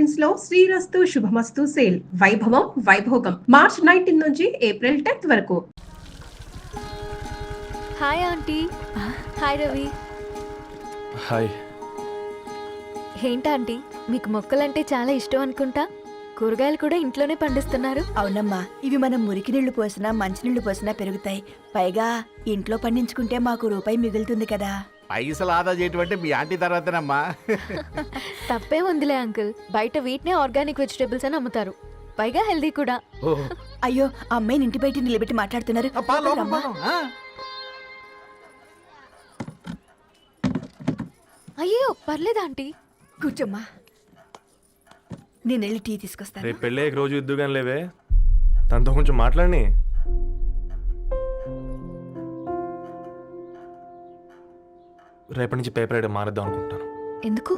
Collections లో శ్రీరస్తు శుభమస్తు sale వైభవం Vaibhogam March 19 నుంచి ఏప్రిల్ 10th వరకు. Hi aunty. Hi Ravi. Hi. ఏంటంటీ మీకు మొక్కలంటే చాలా ఇష్టం అనుకుంటా, కూరగాయలు కూడా ఇంట్లోనే పండిస్తున్నారు. అవునమ్మా, ఇవి మనం మురికి నీళ్లు పోసినా మంచినీళ్లు పోసినా పెరుగుతాయి. పైగా ఇంట్లో పండించుకుంటే మాకు రూపాయి మిగులుతుంది కదా. పైసలు ఆదా చేయటం అంటే మీ ఆంటీ తర్వాతనమ్మా. తప్పే ఉందిలే అంకుల్, బయట వీటినే ఆర్గానిక్ వెజిటేబుల్స్ అని అమ్ముతారు, పైగా హెల్దీ కూడా. అయ్యో, అమ్మాయిని ఇంటి బయట నిలబెట్టి మాట్లాడుతున్నారు. అయ్యో పర్లేదు ఆంటీ, కూర్చోమ్మా, నేను వెళ్ళి టీ తీసుకొస్తాను. రేపు పెళ్ళే రోజు ఇద్దుగాని లేవే, తనతో కొంచెం మాట్లాడి. రేపటి నుంచి పేపర్ రైడ్ మానేద్దాం అనుకుంటాను. ఎందుకు?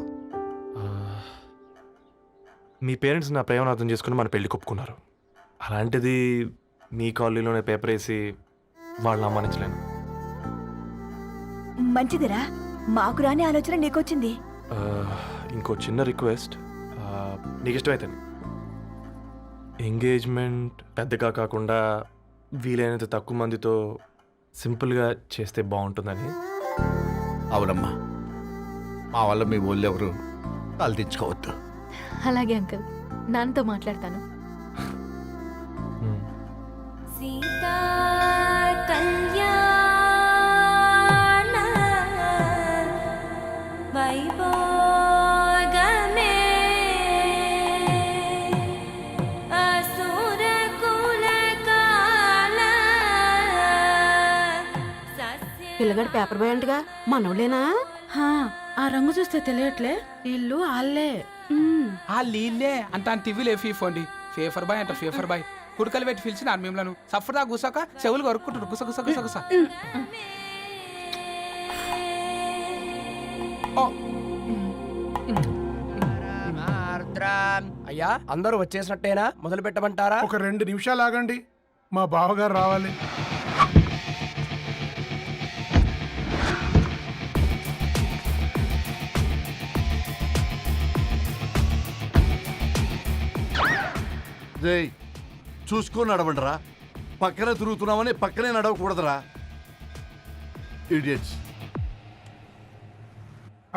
మీ పేరెంట్స్ నా ప్రేమను అర్థం చేసుకుని మన పెళ్లి కొప్పుకున్నారు. అలాంటిది మీ కాలనీలోనే పేపర్ వేసి వాళ్ళని అమ్మానించలేను. మంచిదిరా, మాకు రాని ఆలోచన నీకొచ్చింది. ఇంకో చిన్న రిక్వెస్ట్, నీకు ఇష్టమైతే ఎంగేజ్మెంట్ పెద్దగా కాకుండా వీలైనంత తక్కువ మందితో సింపుల్గా చేస్తే బాగుంటుందని. అవునమ్మా, మా వల్ల మీ ఊళ్ళో ఎవరు తల తెచ్చుకోవద్దు. అలాగే అంకుల్, నాన్నతో మాట్లాడతాను. సీతా కళ్యాణ వైభోగమే అసుర కుల కాల పిల్లగాడు పేపర్ బాయ్ అంటగా మనోళ్ళేనా? ఆ రంగు చూస్తే తెలియట్లే, ఇల్లు ఆళ్ళే. ఆ లీల్లే అంత టీవీలే ఫీఫోండి. ఫేఫర్ బాయ్ అంట, ఫేఫర్ బాయ్ కుడుకలు పెట్టి పిలిచిన మిమ్మల్ని సఫర్దా గుసక చెవులు కొరుక్కుంటారు, గుస గుస గుస గుస. అయ్యా, అందరూ వచ్చేసినట్టేనా? మొదలు పెట్టమంటారా? ఒక 2 నిమిషాలు ఆగండి, మా బావగారు రావాలి. చూసుకొని నడవండిరా, పక్కనే తిరుగుతున్నామని పక్కనే నడవకూడదురా. ఇడియట్స్.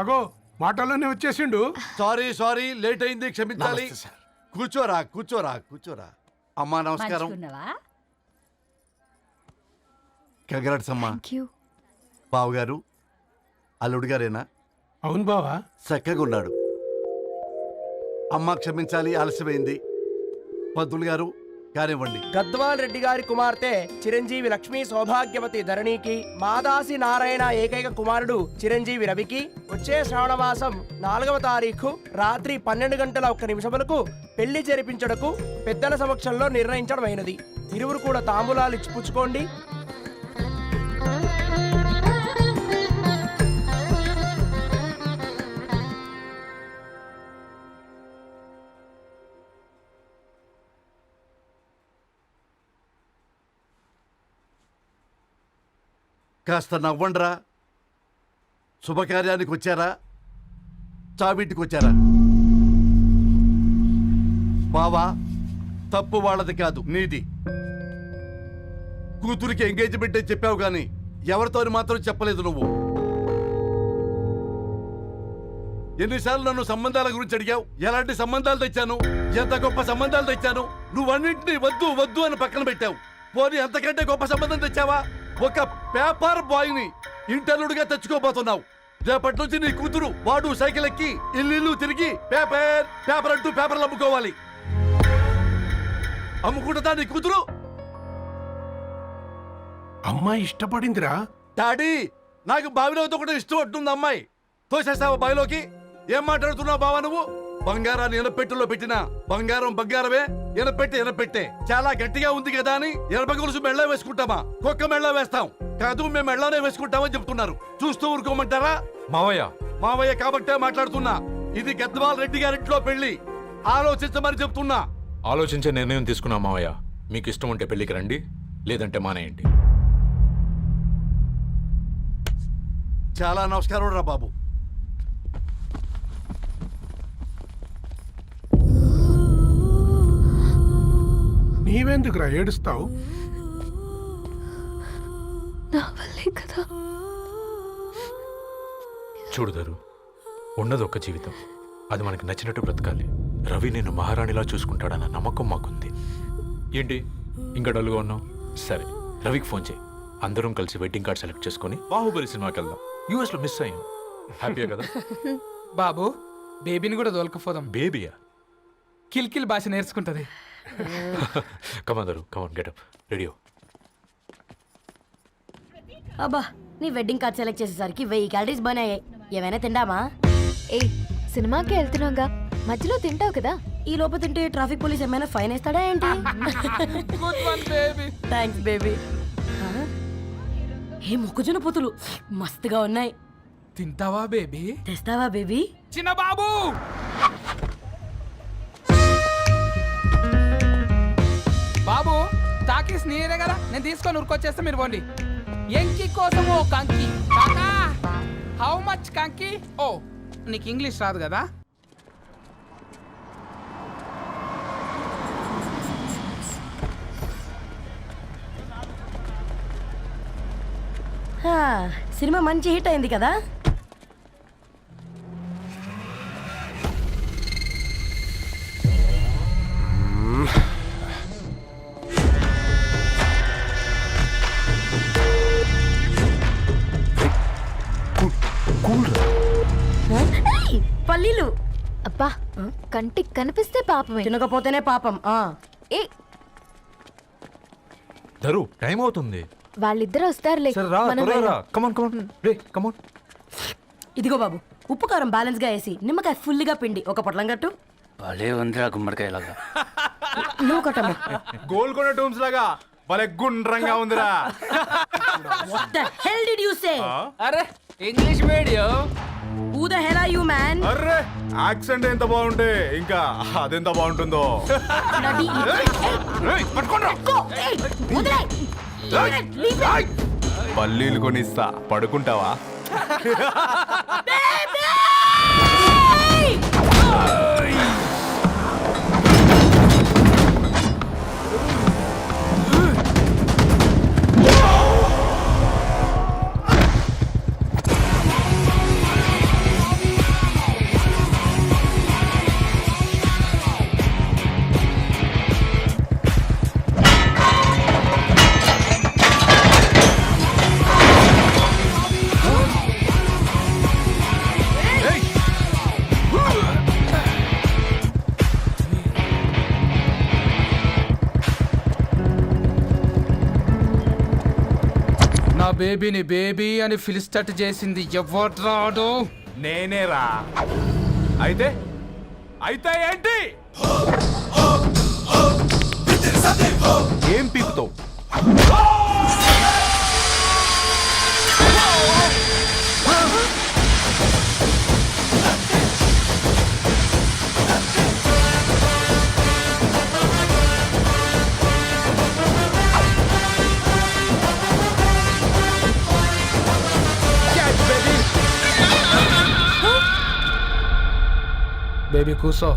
అగో మాటల్లోనే వచ్చేసిండు. సారీ సారీ, లేట్ అయింది, క్షమించాలి. కూర్చోరా కూర్చోరా కూర్చోరా. అమ్మా నమస్కారం. కంగ్రాట్స్ అమ్మా. బావగారు అల్లుడు గారేనా? అవును బావా, చక్కగా ఉన్నాడు. అమ్మ క్షమించాలి, ఆలస్యమైంది. పంతులు గారు కానివ్వండి. గద్వాల్ రెడ్డి గారి కుమార్తె చిరంజీవి లక్ష్మీ సౌభాగ్యవతి ధరణికి, మాదాసి నారాయణ ఏకైక కుమారుడు చిరంజీవి రవికి వచ్చే శ్రావణ మాసం 4వ తారీఖు రాత్రి 12 గంటల 1 నిమిషములకు పెళ్లి జరిపించడకు పెద్దల సమక్షంలో నిర్ణయించడమైనది. ఇరువురు కూడా తాంబూలాలు ఇచ్చి పుచ్చుకోండి. కాస్త నవ్వండ్రా. శుభకార్యానికి వచ్చారా, చావింటికి వచ్చారా? బావా, తప్పు వాళ్ళది కాదు, నీది. కూతురికి ఎంగేజ్మెంట్ అని చెప్పావు కానీ ఎవరితో మాత్రం చెప్పలేదు నువ్వు. ఎన్నిసార్లు నన్ను సంబంధాల గురించి అడిగావు, ఎలాంటి సంబంధాలు తెచ్చాను, ఎంత గొప్ప సంబంధాలు తెచ్చాను. నువ్వన్నింటినీ వద్దు వద్దు అని పక్కన పెట్టావు. పోనీ అంతకంటే గొప్ప సంబంధం తెచ్చావా? ఒక పేపర్ బాయ్ ని ఇంటర్లుడిగా తెచ్చుకోబోతున్నావు. రేపటి నుంచి నీ కూతురు వాడు సైకిల్ ఎక్కి ఇల్లు తిరిగి పేపర్ పేపర్ అంటూ పేపర్లు అమ్ముకోవాలి. అమ్ముకుంటుందా నీ కూతురు? అమ్మాయి ఇష్టపడిందిరా. డాడీ, నాకు బావిలో కూడా ఇష్టం ఉంటుంది. అమ్మాయి తోసేస్తావా బావిలోకి? ఏం మాట్లాడుతున్నావు బావా నువ్వు? బంగారాన్ని ఎనపెట్టులో పెట్టినా బంగారం బంగారమే, ఎనపెట్టే ఎనపెట్టే. చాలా గట్టిగా ఉంది కదా అని ఎనప గొలుసు మెళ్ళ వేసుకుంటామా? కుక్క మెళ్ళ వేస్తాం కాదు, మేము మెళ్ళనే వేసుకుంటామని చెప్తున్నారు. చూస్తూ ఊరుకోమంటారా? మావయ్య మావయ్య కాబట్టే మాట్లాడుతున్నా. ఇది గద్వాల్ రెడ్డి గారింట్లో పెళ్లి, ఆలోచించమని చెప్తున్నా. ఆలోచించే నిర్ణయం తీసుకున్నా మావయ్య. మీకు ఇష్టం ఉంటే పెళ్లికి రండి, లేదంటే మానేయండి. చాలా నమస్కారం రా బాబు. నీవెందుకురా ఏడుస్తావు? నా వల్లే కదా. చూడుదారు, ఉన్నది ఒక్క జీవితం, అది మనకి నచ్చినట్టు బ్రతకాలి. రవి నేను మహారాణిలా చూసుకుంటాడన్న నమ్మకం మాకుంది. ఏంటి ఇంకా డల్గా ఉన్నావు? సరే, రవికి ఫోన్ చేయి. అందరం కలిసి వెడ్డింగ్ కార్డ్ సెలెక్ట్ చేసుకొని బాహుబలి సినిమాకి వెళ్దాం. యూఎస్లో మిస్ అయ్యాం. హ్యాపీయా కదా? బాబు, బేబీని కూడా దొలకపోదాం. బేబీయా? కిల్కిల్ భాష నేర్చుకుంటది. కమాందరు, కమాన్ గెటప్ రెడీ. అబ్బా, నీ వెడ్డింగ్ కార్డ్ సెలెక్ట్ చేసేసరికి 1000 క్యాలరీస్ బర్న్ అయ్యాయి. ఏమైనా తిండామా? ఏ సినిమాకి వెళ్తున్నాగా, మధ్యలో తింటావు కదా. ఈ లోపు తింటే ట్రాఫిక్ పోలీస్ ఏమైనా ఫైన్ వేస్తాడా ఏంటి? Thanks baby. ఏ మొక్కజొన్న పొతులు మస్తుగా ఉన్నాయి. తింటావా బేబీ? తెస్తావా బేబీ? చిన్న బాబు, బాబు టాకీస్ నీరే కదా, నేను తీసుకొని ఉరికొచ్చేస్తే మీరు పోండి. ఎంకి కోసం ఓ కంకి. కాకా, హౌ మచ్ కంకి? ఓ, నీకు ఇంగ్లీష్ రాదు కదా? సినిమా మంచి హిట్ అయింది కదా. ఏయ్, పల్లీలు. అబ్బా, కంటికి కనిపిస్తే పాపమే, తినకపోతేనే పాపం. ఏ ధరు, టైం అవుతుంది. వాళ్ళిద్దరు వస్తారులే. మనం వెళ్దాం. కమాన్ కమాన్ రే, కమాన్. ఇదిగో బాబు, ఉప్పు కారం బ్యాలెన్స్ గా వేసి నిమ్మకాయ ఫుల్ గా పిండి ఒక పొట్లం కట్టు. భలే ఉందిరా గుమ్మడికాయలాగా. నువ్వు కట్టమ్మా. గోల్కొండ టూమ్స్ లాగా భలే గుండ్రంగా ఉందిరా. What the hell did you say? అరే English medium. Who the hell are you, man? Array, accent ఎంత బాగుంటే ఇంకా అదెంత బాగుంటుందో. Bloody idiot. Go. Hey, వదిలేయ్. Leave it. పల్లీలు కొనిస్తా, పడుకుంటావా? నా బేబీని బేబీ అని పిలిచేటట్టు చేసింది ఎవడ్రాడు? నేనేరా. అయితే అయితే ఏంటి? ఏం పీకుతావు? బేబీ కూసో,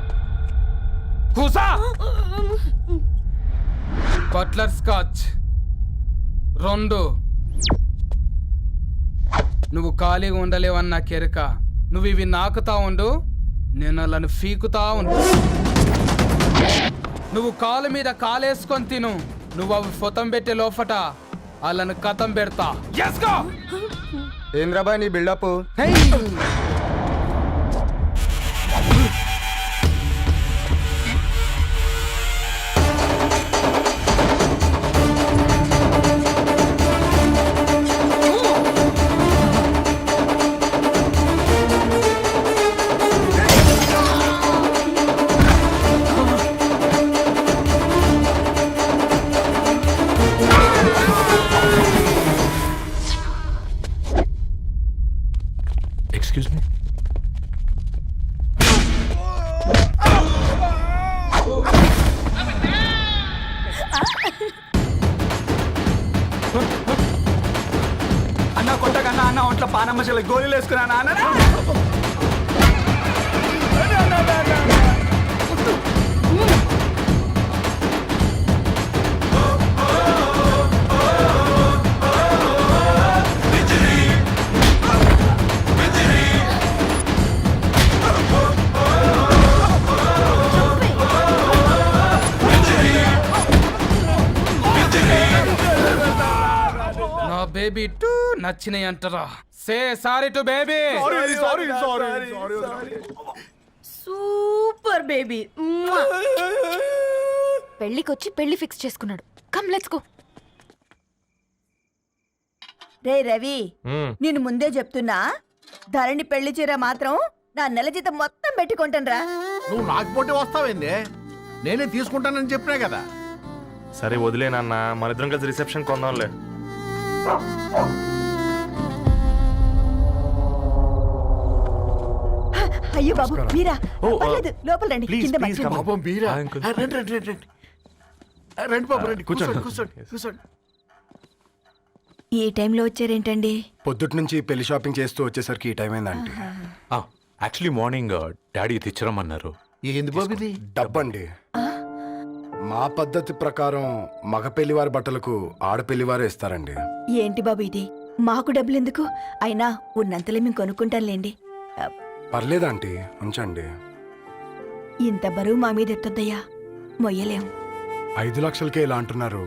కూసా. Buttler scotch 2. నువ్వు ఖాళీగా ఉండలేవన్న కెరక. నువ్వు ఇవి నాకుతా ఉండు, నేను అలాను ఫీకుతా ఉండు. నువ్వు కాలు మీద కాలేసుకొని తిను. నువ్వు అవి ఫొతం పెట్టే లోపట అలాను కథం పెడతా. ఏంద్రాబాయ్ నీ బిల్డప్? Excuse me. అన్న కొట్టకన్నా, అన్న ఒంట్లో పానమ్మశల గోళీలు వేసుకున్నా అన్న. బేబీ టూ నచ్చినాయి అంటారా? Say sorry to baby. Super baby. పెళ్ళికొచ్చి పెళ్లి ఫిక్స్ చేసుకున్నాడు. Come let's go. రే రవి, నేను ముందే చెప్తున్నా, ధరణి పెళ్లి చీర మాత్రం నా నెల జీతం మొత్తం పెట్టుకుంటానురా. నువ్వు నాకు పోటీ వస్తావేంది? నేనే తీసుకుంటానని చెప్పినా కదా. సరే వదిలేనన్న, మన ఇద్దరం కలిసి రిసెప్షన్ కొందాంలే. అయ్యో బాబు మీరా? ఓ, పర్లేదు, లోపల రండి. ప్లీజ్, కింద ప్లీజ్, మర్చిపో. come on. పాపం బీరా. ఆ, అంకుల్. రండి రండి రండి రండి. రండి బాబు రండి. కూర్చోండి. కూర్చోండి కూర్చోండి. ఈ టైంలో వచ్చారేంటండి? పొద్దుటి నుంచి పెళ్లి షాపింగ్ చేస్తూ వచ్చేసరికి ఈ టైం అయిందండి. యాక్చువల్లీ మార్నింగ్ డాడీ తెచ్చరమన్నారు. ఏంది బాబు ఇది? డబ్బండి. మా పద్ధతి ప్రకారం మగ పెళ్లివారి బట్టలకు ఆడపెళ్లివారే ఇస్తారండి. ఏంటి బాబు ఇది? మాకు డబ్బులు ఎందుకు? అయినా ఉన్నంతలే మేము కొనుక్కుంటాంలేండి. పర్లేదా ఆంటీ, ఉంచండి. ఇంత బరువు మా మీద ఎత్తొద్దయ్యా, మొయ్యలేం. 5 లక్షలకే ఇలా అంటున్నారు.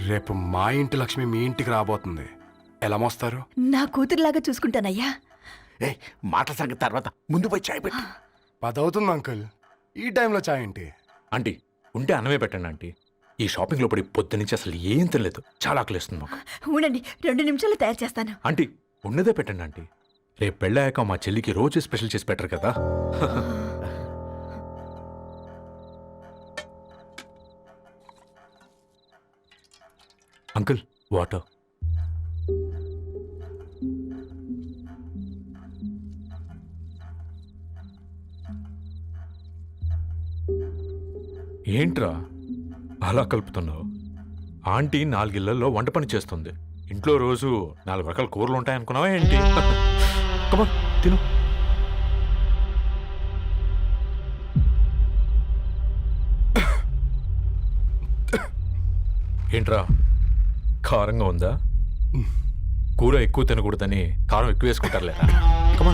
రేపు మా ఇంటి లక్ష్మి మీ ఇంటికి రాబోతుంది. ఎలా మోస్తారు? నా కూతురులాగా చూసుకుంటానయ్యా. మాటల సంగతి తర్వాత, ముందు పోయి చాయ్ పెట్టి. 10 అవుతుంది అంకుల్, ఈ టైంలో చాయ్ ఏంటి? ఆంటీ ఉంటే అన్నమే పెట్టండి ఆంటీ. ఈ షాపింగ్లో పడి పొద్దు నుంచి అసలు ఏం తినలేదు. చాలా ఆకలిస్తుంది మాకు. ఉండండి, 2 నిమిషాలు తయారు చేస్తాను. ఆంటీ ఉన్నదే పెట్టండి ఆంటీ. రేపు పెళ్ళాక మా చెల్లికి రోజు స్పెషల్ చేసి పెట్టరు కదా. Uncle water. ఏంట్రా అలా కలుపుతున్నావు? ఆంటీ 4 ఇళ్లలో వంట పని చేస్తుంది. ఇంట్లో రోజు 4 రకాల కూరలు ఉంటాయనుకున్నావా ఏంటి? కమా తిను. ఏంట్రా కారంగా ఉందా? కూర ఎక్కువ తినకూడదని కారం ఎక్కువ వేసుకుంటారులేరా. కమా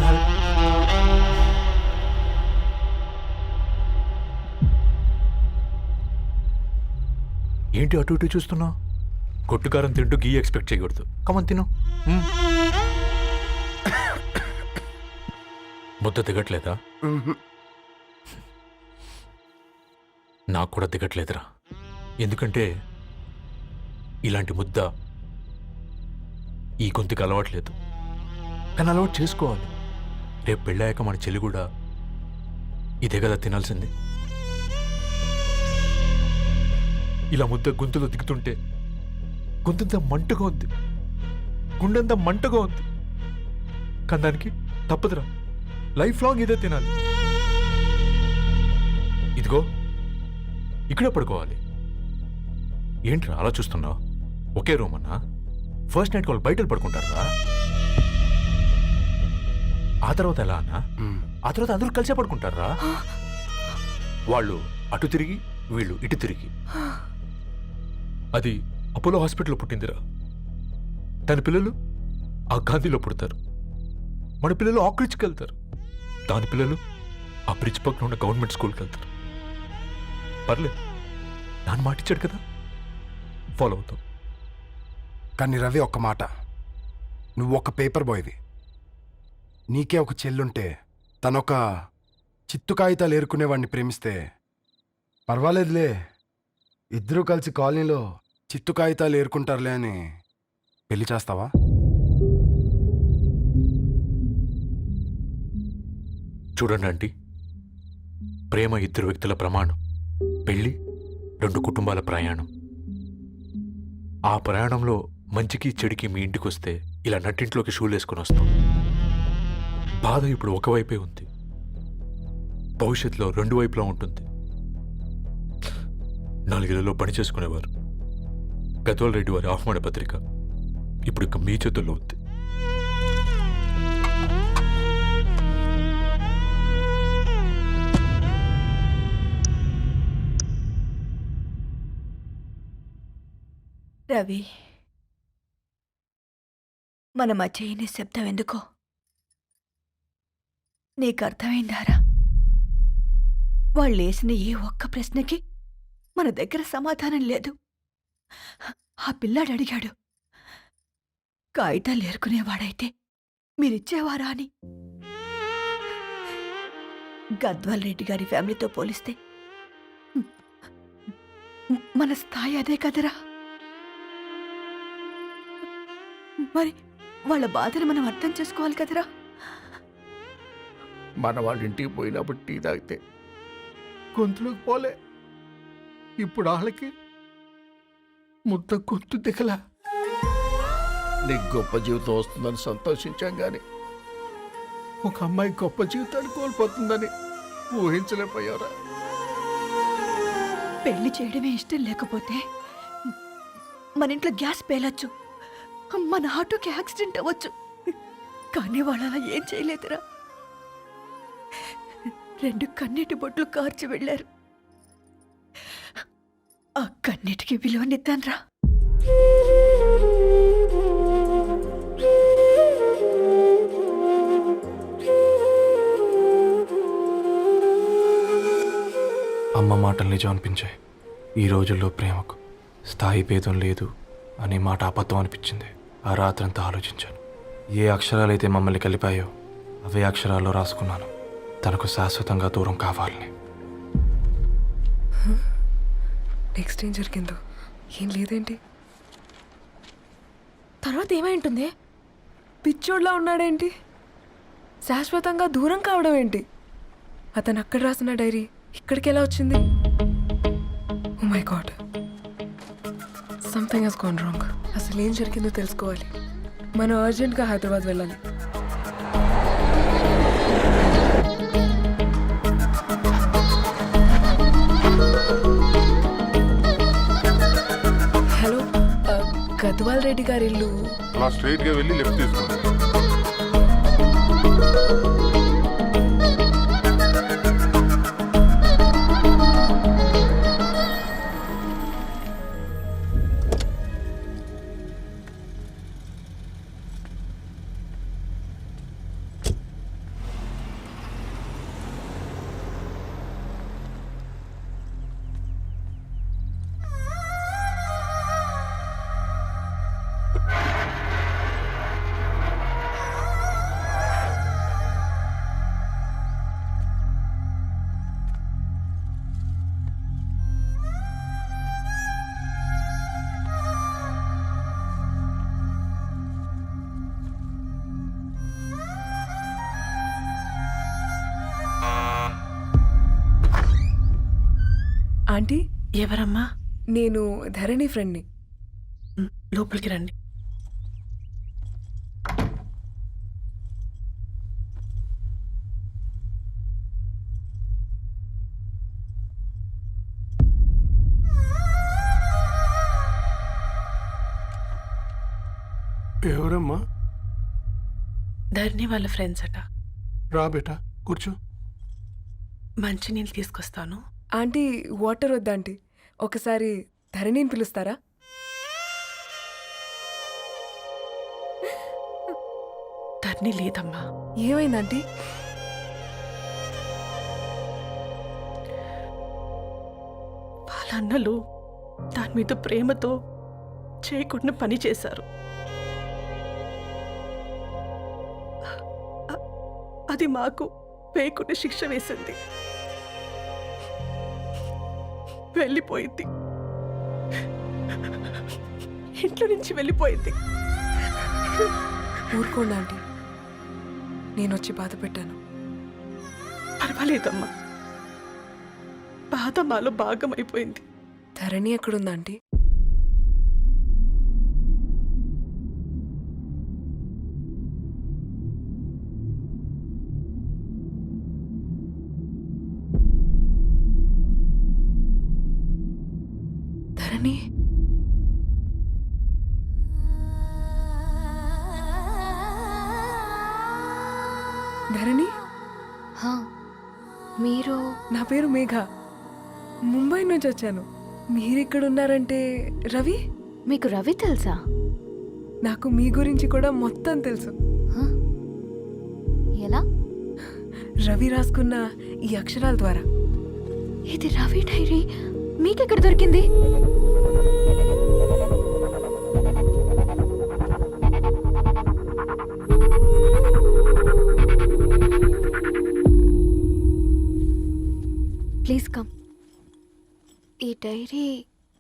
ఏంటి అటు ఇటు చూస్తున్నావు? కొట్టుకారం తింటూ గీ ఎక్స్పెక్ట్ చేయకూడదు. కమన్ తిను. ముద్ద దిగట్లేదా? నాకు కూడా దిగట్లేదురా. ఎందుకంటే ఇలాంటి ముద్ద ఈ గొంతుకి అలవాట్లేదు. కానీ అలవాటు చేసుకోవాలి. రేపు పెళ్ళాక మన చెల్లి కూడా ఇదే కదా తినాల్సింది. ఇలా ముద్ద గొంతులో దిగుతుంటే గొంతంతా మంటగా ఉంది, గుండెంతా మంటగా ఉంది. కానీ దానికి తప్పదురా, లైఫ్ లాంగ్ ఇదే తినాలి. ఇదిగో ఇక్కడే పడుకోవాలి. ఏంట్రా అలా చూస్తున్నావు? ఒకే రూమ్ అన్నా? ఫస్ట్ నైట్ వాళ్ళు బయటలు పడుకుంటారా? ఆ తర్వాత ఎలా అన్నా? ఆ తర్వాత అందరూ కలిసే పడుకుంటారా? వాళ్ళు అటు తిరిగి వీళ్ళు ఇటు తిరిగి. అది అపోలో హాస్పిటల్లో పుట్టిందిరా. తన పిల్లలు ఆ గాంధీలో పుడతారు. మన పిల్లలు ఆక్రిడ్జ్కి వెళ్తారు. దాని పిల్లలు ఆ బ్రిడ్జ్ పక్కన ఉన్న గవర్నమెంట్ స్కూల్కి వెళ్తారు. పర్లేదు, నాన్న మాటిచ్చాడు కదా, ఫాలో అవుతాం. కానీ రవి, ఒక్క మాట, నువ్వు ఒక పేపర్ బాయ్వి. నీకే ఒక చెల్లుంటే తనొక చిత్తు కాగితాలు ఏరుకునేవాడిని ప్రేమిస్తే పర్వాలేదులే, ఇద్దరూ కలిసి కాలనీలో చిత్తు కాగితాలు ఏరుకుంటారులే అని పెళ్లి చేస్తావా? చూడండి ఆంటీ, ప్రేమ 2 వ్యక్తుల ప్రమాణం, పెళ్లి 2 కుటుంబాల ప్రయాణం. ఆ ప్రయాణంలో మంచికి చెడుకి మీ ఇంటికి వస్తే ఇలా నట్టింట్లోకి షూలు వేసుకొని వస్తాం. బాధ ఇప్పుడు ఒకవైపే ఉంది, భవిష్యత్తులో 2 వైపులా ఉంటుంది. 4 ఇళ్లలో పని చేసుకునేవారు పెద్దవాళ్ళ రెడ్డి వారి ఆహ్వాన పత్రిక ఇప్పుడు ఇక మీ చేతుల్లో ఉంది. రవి, మన మధ్య ఈ నిశ్శబ్దం ఎందుకో నీకు అర్థమైందారా? వాళ్ళు వేసిన ఏ ఒక్క ప్రశ్నకి మన దగ్గర సమాధానం లేదు. ఆ పిల్లాడు అడిగాడు, కాగితాలు ఏరుకునేవాడైతే మీరిచ్చేవారా అని. గద్వాల్ రెడ్డి గారి ఫ్యామిలీతో పోలిస్తే మన స్థాయి అదే కదరా. మరి వాళ్ళ బాధను మనం అర్థం చేసుకోవాలి కదరా. మన వాళ్ళ ఇంటికి పోయినప్పుడు టీ తాగితే గొంతులోకి పోలే, ఇప్పుడు వాళ్ళకి ముద్ద గొంతు దిగలా. నీకు గొప్ప జీవితం వస్తుందని సంతోషించాం కానీ ఒక అమ్మాయి గొప్ప జీవితాన్ని కోల్పోతుందని ఊహించలేకపోయారా? పెళ్లి చేయడమే ఇష్టం లేకపోతే మన ఇంట్లో గ్యాస్ పేలొచ్చు, మన ఆటోకి యాక్సిడెంట్ అవ్వచ్చు, కానీ వాళ్ళు అలా ఏం చేయలేదురా. 2 కన్నీటి బొట్లు కార్చి వెళ్ళారు. ఆ కన్నీటికి విలువనిద్దాన్రా. అమ్మ మాటలు నిజం అనిపించాయి. ఈ రోజుల్లో ప్రేమకు స్థాయి భేదం లేదు అనే మాట అబద్ధం అనిపించింది. ఆ రాత్రంతా ఆలోచించాను. ఏ అక్షరాలైతే మమ్మల్ని కలిపాయో అవే అక్షరాల్లో రాసుకున్నాను, తనకు శాశ్వతంగా దూరం కావాలని. నెక్స్ట్ ఏం జరిగిందో ఏం లేదేంటి? తర్వాత ఏమై ఉంటుంది? పిచ్చోడ్లా ఉన్నాడేంటి? శాశ్వతంగా దూరం కావడం ఏంటి? అతను అక్కడ రాసిన డైరీ ఇక్కడికి ఎలా వచ్చింది? Oh my god, something has gone wrong. అసలు ఏం జరిగిందో తెలుసుకోవాలి. మనం అర్జెంట్గా హైదరాబాద్ వెళ్ళాలి. హలో, గద్వాల్ రెడ్డి గారి ఇల్లు అలా స్ట్రైట్ గా వెళ్ళి లెఫ్ట్ తీసుకోండి. ఆంటీ, ఎవరమ్మా? నేను ధరణి ఫ్రెండ్ని. లోపలికి రండి. ఎవరమ్మా? ధరణి వాళ్ళ ఫ్రెండ్స్ అట. రా బేటా, కూర్చో. మంచినీళ్ళు తీసుకొస్తాను. ఆంటీ, వాటర్ వద్దా ఆంటీ? ఒకసారి ధరణిని పిలుస్తారా? ధరణి లేదమ్మా. ఏమైందంటీ? వాళ్ళ అన్నలు దాని మీద ప్రేమతో చేయకుండా పని చేశారు. అది మాకు వేయకుండా శిక్ష వేసింది. వెళ్ళిపోయింది, ఇంట్లో నుంచి వెళ్ళిపోయింది. ఊరుకోండి ఆంటీ, నేను వచ్చి బాధ పెట్టాను. పర్వాలేదమ్మా, బాధ మాలో భాగం అయిపోయింది. ధరణి ఎక్కడుందా ఆంటీ? ధరణి, ధరణి, మీరు? నా పేరు మేఘ, ముంబై నుంచి వచ్చాను. మీరిక్కడ ఉన్నారంటే రవి? మీకు రవి తెలుసా? నాకు మీ గురించి కూడా మొత్తం తెలుసు. ఎలా? రవి రాసుకున్న ఈ అక్షరాల ద్వారా. ఇది రవి డైరీ మీకెక్కడ దొరికింది? Please come. ఈ డైరీ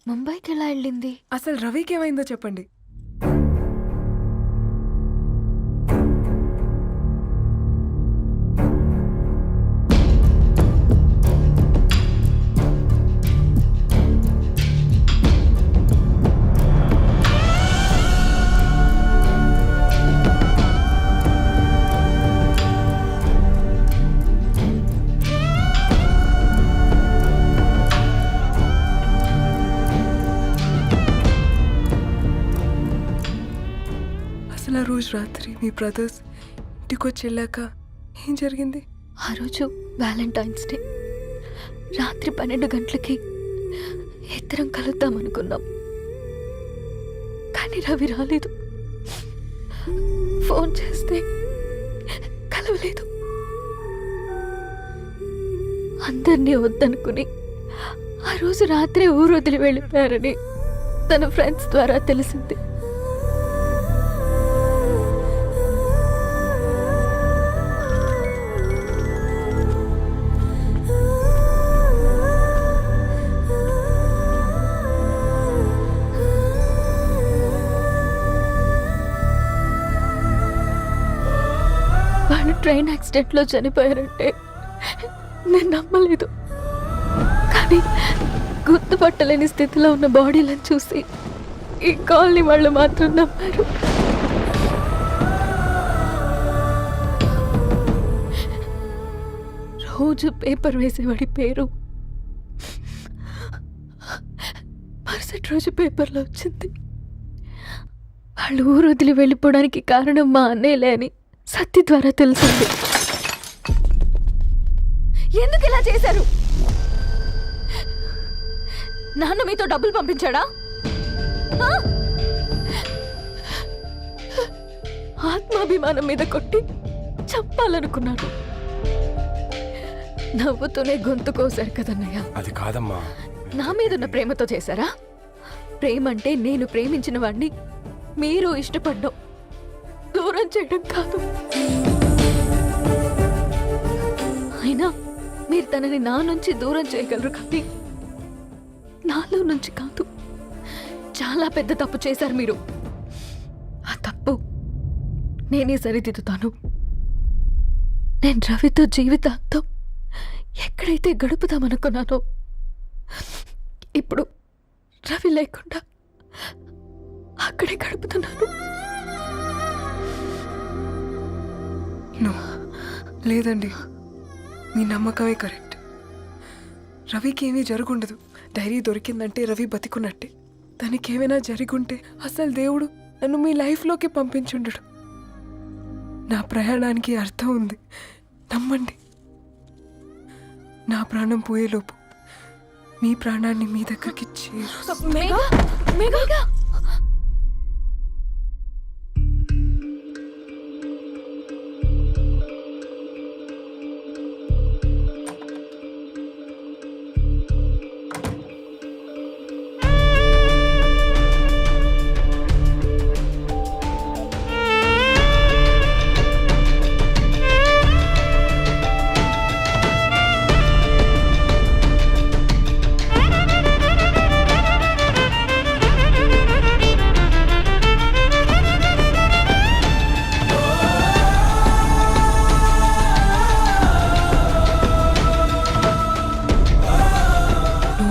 ముంబైకి ఎలా వెళ్ళింది? అసలు రవికి ఏమైందో చెప్పండి. అసలు ఆ రోజు రాత్రి మీ బ్రదర్స్ ఇంటికి వచ్చి వెళ్ళాక ఏం జరిగింది? ఆ రోజు వ్యాలంటైన్స్ డే రాత్రి 12 గంటలకి ఇద్దరం కలుద్దాం అనుకున్నాం. కానీ రవి రాలేదు. ఫోన్ చేస్తే కలవలేదు. అందరినీ వద్దనుకుని ఆ రోజు రాత్రి ఊరు వదిలి వెళ్ళిపోయారని తన ఫ్రెండ్స్ ద్వారా తెలిసింది. వాళ్ళు ట్రైన్ యాక్సిడెంట్లో చనిపోయారంటే నేను నమ్మలేదు. కానీ గుర్తుపట్టలేని స్థితిలో ఉన్న బాడీలను చూసి ఈ కాలనీ వాళ్ళు మాత్రం నమ్మారు. రోజు పేపర్ వేసేవాడి పేరు మరుసటి రోజు పేపర్లో వచ్చింది. వాళ్ళు ఊరు వదిలి వెళ్ళిపోవడానికి కారణం మా అన్నయ్యలే అని సత్తి ద్వారా తెలిసింది. ఎందుకు ఇలా చేశారు? నాన్న మీతో డబ్బులు పంపించాడా? ఆత్మాభిమానం మీద కొట్టి చంపాలనుకున్నాను. నవ్వుతూనే గొంతు కోసారు కదన్నయ్య. అది కాదమ్మా. నా మీదున్న ప్రేమతో చేశారా? ప్రేమ అంటే నేను ప్రేమించిన వాడిని మీరు ఇష్టపడ్డం, దూరం చేయడం కాదు. అయినా మీరు తనని నా నుంచి దూరం చేయగలరు కానీ నాలో నుంచి కాదు. చాలా పెద్ద తప్పు చేశారు మీరు. ఆ తప్పు నేనే సరిదిద్దుతాను. నేను రవితో జీవితాంతం ఎక్కడైతే గడుపుదామనుకున్నానో ఇప్పుడు రవి లేకుండా అక్కడే గడుపుతున్నాను. లేదండి, మీ నమ్మకమే కరెక్ట్. రవికి ఏమీ జరుగుండదు. డైరీ దొరికిందంటే రవి బతికున్నట్టే. దానికి ఏమైనా జరుగుంటే అసలు దేవుడు నన్ను మీ లైఫ్లోకి పంపించుండడు. నా ప్రయాణానికి అర్థం ఉంది, నమ్మండి. నా ప్రాణం పోయేలోపు మీ ప్రాణాన్ని మీ దగ్గరికి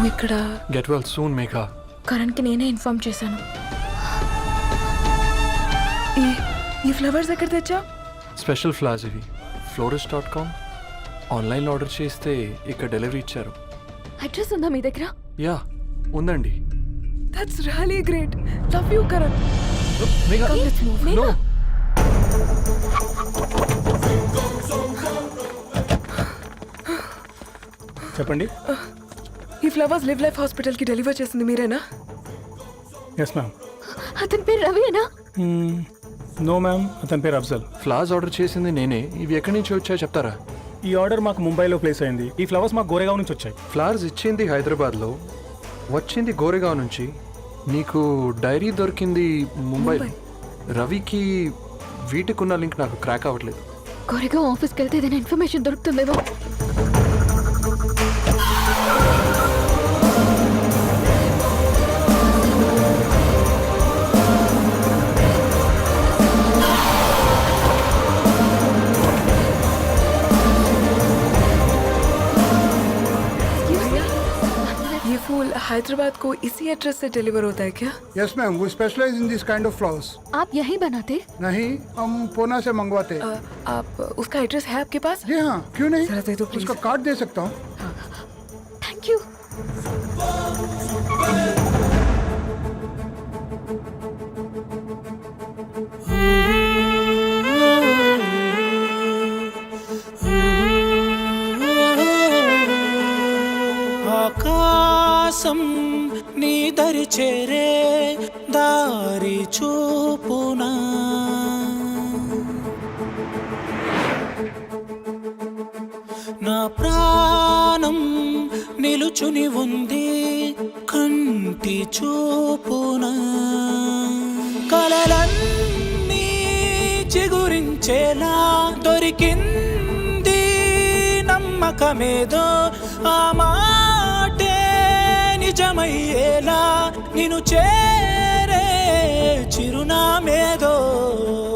ఇక్కడ గెట్ వెల్ సూన్ మేఘా. కరణ్కి నేనే ఇన్ఫార్మ్ చేశాను. ఈ ఫ్లవర్స్ ఎక్కడ తెచ్చా? స్పెషల్ ఫ్లవర్స్ ఇవి. florist.com ఆన్లైన్లో ఆర్డర్ చేస్తే ఇక్కడ డెలివరీ ఇచ్చారు. అడ్రస్ ఉందా మీ దగ్గర? యా ఉందండి. That's really great. Love you Karan. Megha no. చెప్పండి. ఈ ఫ్లవర్స్ లివ్ లైఫ్ హాస్పిటల్కి డెలివర్ చేసింది మీరేనా? Yes ma'am. అతని పేరు రవియేనా? నో మ్యామ్, అతని పేరు అఫ్జల్. ఫ్లవర్స్ ఆర్డర్ చేసింది నేనే. ఇవి ఎక్కడి నుంచి వచ్చాయో చెప్తారా? ఈ ఆర్డర్ మాకు ముంబైలో ప్లేస్ అయింది. ఈ ఫ్లవర్స్ మాకు గోరేగావ్ నుంచి వచ్చాయి. ఫ్లవర్స్ ఇచ్చింది హైదరాబాద్లో, వచ్చింది గోరేగావ్ నుంచి. నీకు డైరీ దొరికింది ముంబై. రవికి వీటికున్న లింక్ నాకు క్రాక్ అవ్వట్లేదు. గోరేగావ్ ఆఫీస్కి వెళ్తే ఏదైనా ఇన్ఫర్మేషన్ దొరుకుతుందేమో. ये फूल हैदराबाद को इसी एड्रेस से डिलीवर होता है क्या? Yes ma'am, we specialize in this kind of flowers. आप यहीं बनाते? नहीं, हम पूना से मंगवाते। आप उसका एड्रेस है आपके पास? जी हाँ, क्यों नहीं? जरा दे दो प्लीज। उसका कार्ड दे सकता हूँ। Thank you. ఆకాశం నీ దరి చేరే దారి చూపునా నా ప్రాణం నిలుచుని ఉంది కంటి చూపునా కలలన్నీ చిగురించేలా దొరికింది నమ్మకమేదో ఆ మాటే నిజమయ్యేలా నిన్ను చేరే చిరునామేదో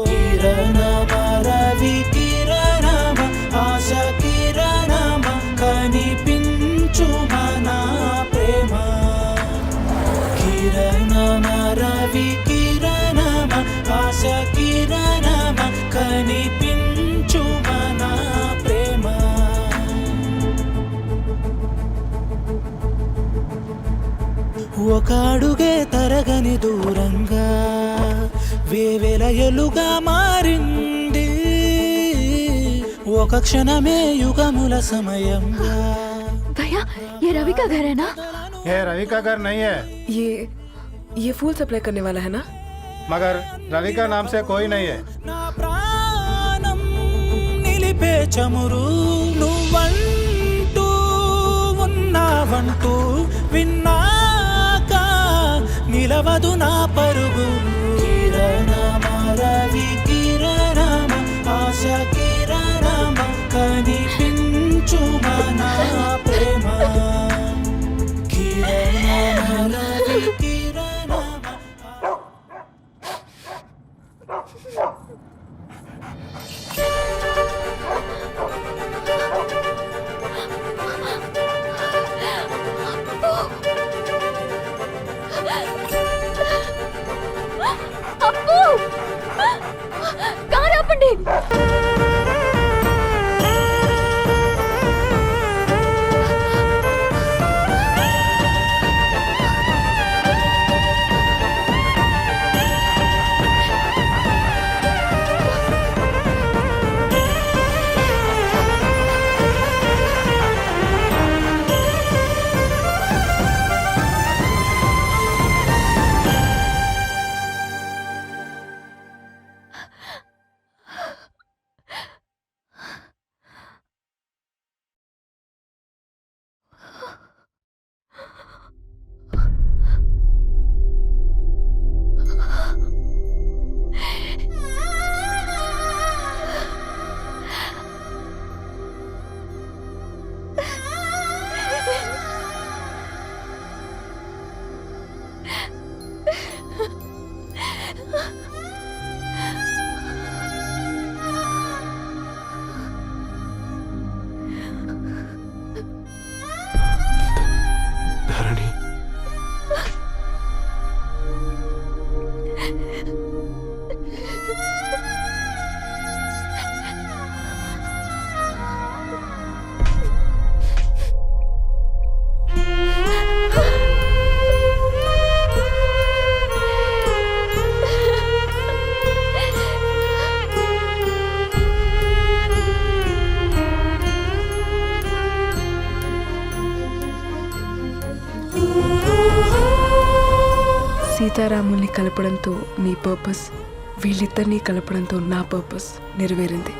కిరణమ రవి కిరణమ ఆశ కిరణమ కనిపించు మన ప్రేమ కిరణమ రవి కిరణమ ఆశ కిరణమ కనిపించు మన ప్రేమ ఒక అడుగే తరగని దూరంగా వేవేల ఎలుగా మారింది ఒక క్షణమే యుగముల సమయంగా भैया ये रवि का घर है ना? ये रवि का घर नहीं है, ये फूल सप्लाई करने वाला है ना? मगर रवि का नाम से कोई नहीं है। నా ప్రాణం నిలిపే చమురు నువ్వంటూ ఉన్నావంటూ విన్నాక నిలవదు నా పరుగు కిరణమ రవి కిరణమ ఆశ కిరణమ కనిపించు మన ప్రేమ కిరణమ రవి కిరణమ అప్పు కారు ఆపండి. ధరణి, సీతారాముల్ని కలపడంతో నీ పర్పస్, వీళ్ళిద్దరినీ కలపడంతో నా పర్పస్ నెరవేరింది.